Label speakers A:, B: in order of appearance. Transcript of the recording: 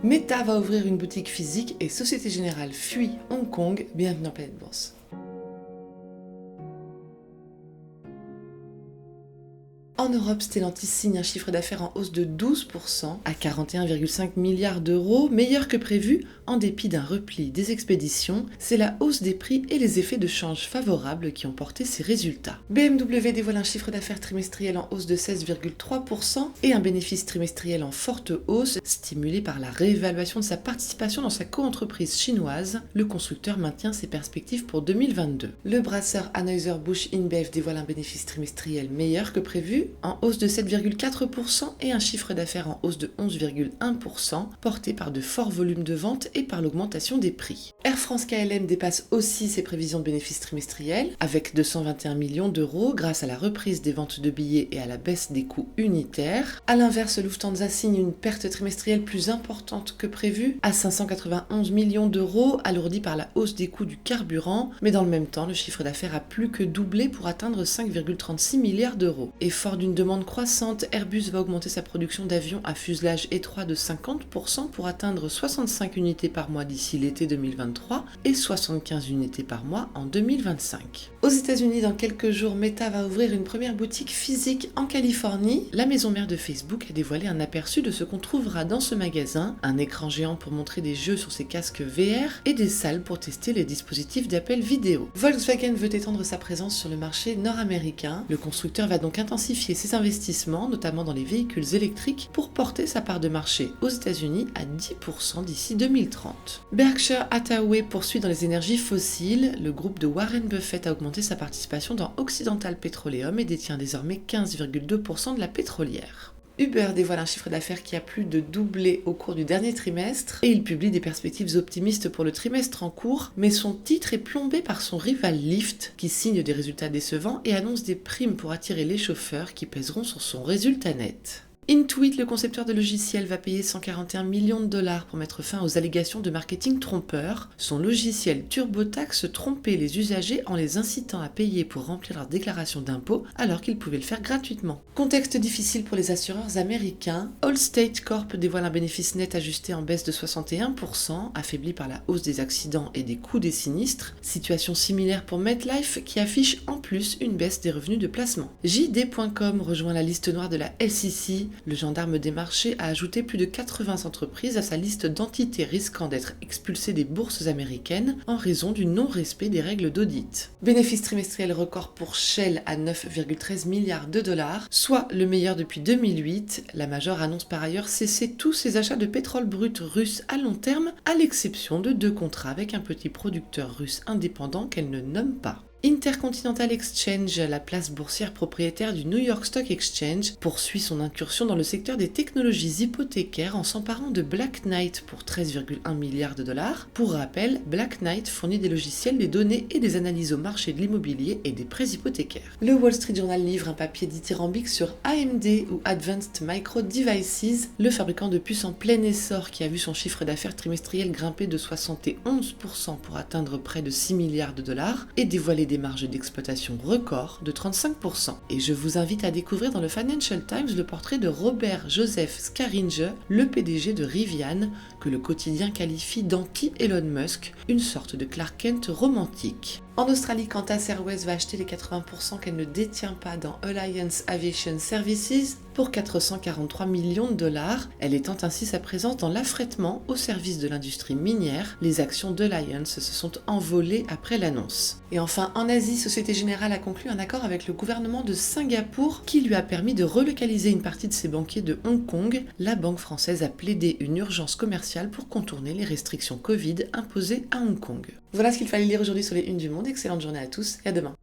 A: Meta va ouvrir une boutique physique et Société Générale fuit Hong Kong. Bienvenue en Planète Bourse. En Europe, Stellantis signe un chiffre d'affaires en hausse de 12% à 41,5 milliards d'euros, meilleur que prévu en dépit d'un repli des expéditions. C'est la hausse des prix et les effets de change favorables qui ont porté ces résultats. BMW dévoile un chiffre d'affaires trimestriel en hausse de 16,3% et un bénéfice trimestriel en forte hausse, stimulé par la réévaluation de sa participation dans sa coentreprise chinoise. Le constructeur maintient ses perspectives pour 2022. Le brasseur Anheuser-Busch InBev dévoile un bénéfice trimestriel meilleur que prévu, en hausse de 7,4% et un chiffre d'affaires en hausse de 11,1%, porté par de forts volumes de ventes et par l'augmentation des prix. Air France-KLM dépasse aussi ses prévisions de bénéfices trimestriels, avec 221 millions d'euros grâce à la reprise des ventes de billets et à la baisse des coûts unitaires. A l'inverse, Lufthansa signe une perte trimestrielle plus importante que prévu, à 591 millions d'euros, alourdie par la hausse des coûts du carburant, mais dans le même temps, le chiffre d'affaires a plus que doublé pour atteindre 5,36 milliards d'euros. Et fort d'une demande croissante, Airbus va augmenter sa production d'avions à fuselage étroit de 50% pour atteindre 65 unités par mois d'ici l'été 2023 et 75 unités par mois en 2025. Aux États-Unis, dans quelques jours, Meta va ouvrir une première boutique physique en Californie. La maison mère de Facebook a dévoilé un aperçu de ce qu'on trouvera dans ce magasin, un écran géant pour montrer des jeux sur ses casques VR et des salles pour tester les dispositifs d'appel vidéo. Volkswagen veut étendre sa présence sur le marché nord-américain. Le constructeur va donc intensifier ses investissements, notamment dans les véhicules électriques, pour porter sa part de marché aux États-Unis à 10% d'ici 2030. Berkshire Hathaway poursuit dans les énergies fossiles. Le groupe de Warren Buffett a augmenté sa participation dans Occidental Petroleum et détient désormais 15,2% de la pétrolière. Uber dévoile un chiffre d'affaires qui a plus de doublé au cours du dernier trimestre et il publie des perspectives optimistes pour le trimestre en cours, mais son titre est plombé par son rival Lyft qui signe des résultats décevants et annonce des primes pour attirer les chauffeurs qui pèseront sur son résultat net. Intuit, le concepteur de logiciels, va payer 141 millions de dollars pour mettre fin aux allégations de marketing trompeur. Son logiciel TurboTax trompait les usagers en les incitant à payer pour remplir leur déclaration d'impôt alors qu'ils pouvaient le faire gratuitement. Contexte difficile pour les assureurs américains. Allstate Corp dévoile un bénéfice net ajusté en baisse de 61%, affaibli par la hausse des accidents et des coûts des sinistres. Situation similaire pour MetLife qui affiche en plus une baisse des revenus de placement. JD.com rejoint la liste noire de la SEC. Le gendarme des marchés a ajouté plus de 80 entreprises à sa liste d'entités risquant d'être expulsées des bourses américaines en raison du non-respect des règles d'audit. Bénéfice trimestriel record pour Shell à 9,13 milliards de dollars, soit le meilleur depuis 2008. La Major annonce par ailleurs cesser tous ses achats de pétrole brut russe à long terme, à l'exception de 2 contrats avec un petit producteur russe indépendant qu'elle ne nomme pas. Intercontinental Exchange, la place boursière propriétaire du New York Stock Exchange, poursuit son incursion dans le secteur des technologies hypothécaires en s'emparant de Black Knight pour 13,1 milliards de dollars. Pour rappel, Black Knight fournit des logiciels, des données et des analyses au marché de l'immobilier et des prêts hypothécaires. Le Wall Street Journal livre un papier dithyrambique sur AMD ou Advanced Micro Devices, le fabricant de puces en plein essor qui a vu son chiffre d'affaires trimestriel grimper de 71% pour atteindre près de 6 milliards de dollars et dévoiler des marges d'exploitation record de 35%. Et je vous invite à découvrir dans le Financial Times le portrait de Robert Joseph Scaringe, le PDG de Rivian, que le quotidien qualifie d'anti-Elon Musk, une sorte de Clark Kent romantique. En Australie, Qantas Airways va acheter les 80% qu'elle ne détient pas dans Alliance Aviation Services pour 443 millions de dollars, elle étend ainsi sa présence dans l'affrètement au service de l'industrie minière. Les actions d'Alliance se sont envolées après l'annonce. Et enfin, en Asie, Société Générale a conclu un accord avec le gouvernement de Singapour qui lui a permis de relocaliser une partie de ses banquiers de Hong Kong. La banque française a plaidé une urgence commerciale pour contourner les restrictions Covid imposées à Hong Kong. Voilà ce qu'il fallait lire aujourd'hui sur les unes du Monde. Excellente journée à tous et à demain.